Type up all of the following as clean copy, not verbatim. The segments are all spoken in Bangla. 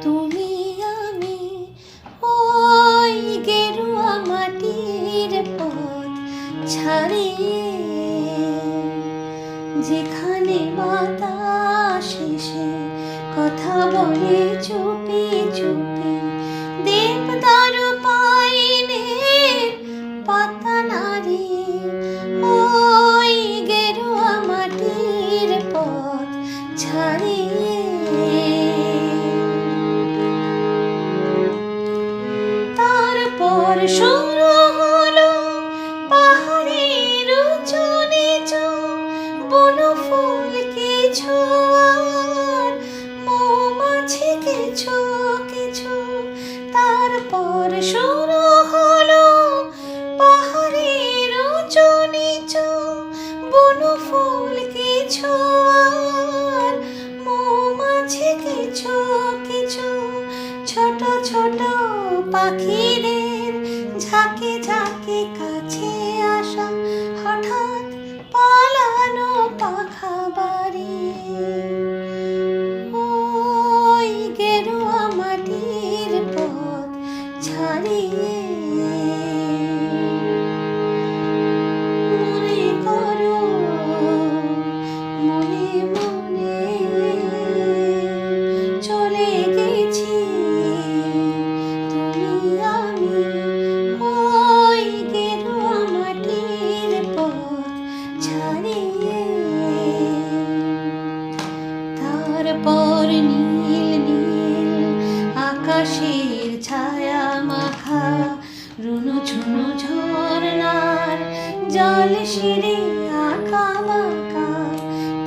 তুমি আমি ওই গেরুয়া মাটির পথ ছাড়িয়ে, যেখানে বাতাস এসে কথা বলে চুপি চুপি, দেবদার পাইনের পাতা নাড়িয়ে, ওই গেরুয়া মাটির পথ ছাড়িয়ে। তারপর শুরু হলো পাহাড়ের উঁচু নিচু বনফুল কিছু আর মৌমাছি কিছু কিছু। তারপর শুরু হলো পাহাড়ের উঁচু নিচু বনফুল কিছু আর মৌমাছি কিছু কিছু। ছোট ছোট পাখিদের ঝাঁকে ঝাঁকে কাছে আসা, হঠাৎ পালানো পাখা বাড়িয়ে, ওই গেরুয়া মাটির পথ ছাড়িয়ে। মনে করো মনে মনে চলে গেছি তুমি আমি, ওই গেরুয়া মাটির পথ ছাড়িয়ে। তারপর নীল নীল আকাশের ছায়া মাখা রুনু ঝুনু ঝরনার জল সিঁড়ি আঁকা বাঁকা।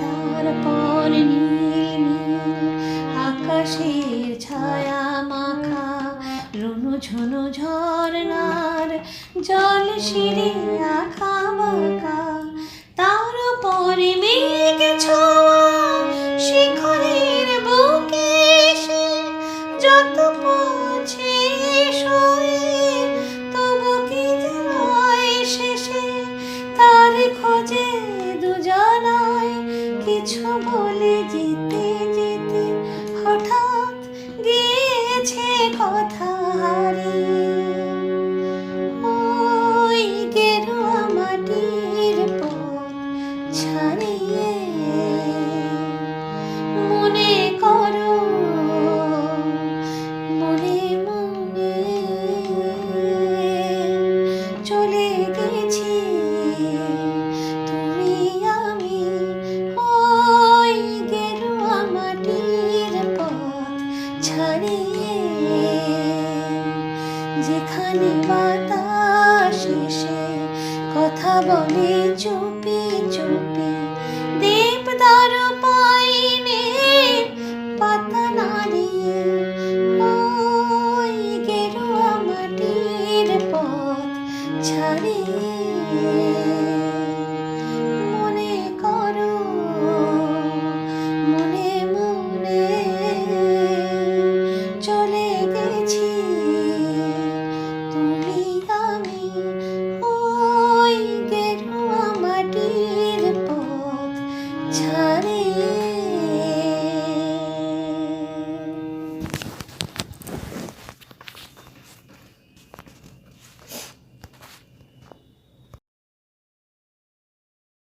তারপর নীল নীল আকাশের ছায়া মাখা রুনু ঝুনু ঝরনার জল সিঁড়ি আঁকা বাঁকা। তারপরে মেঘ ছোঁয়া শিখরের বুকে এসে, যত পৌঁছে শোয়ে তবু কি নয় শেষে। তার খোঁজে দুজনায় কিছু বলে যেতে যেতে, হঠাৎ গিয়েছে কথা হারিয়ে, ওই গেরুয়া মাটির পথ ছাড়িয়ে। মনে করো মনে মনে চলে গেছি তুমি আমি, ওই গেরুয়া মাটির পথ ছাড়িয়ে। যেখানে বাতাস এসে কথা বলে চুপি চুপি,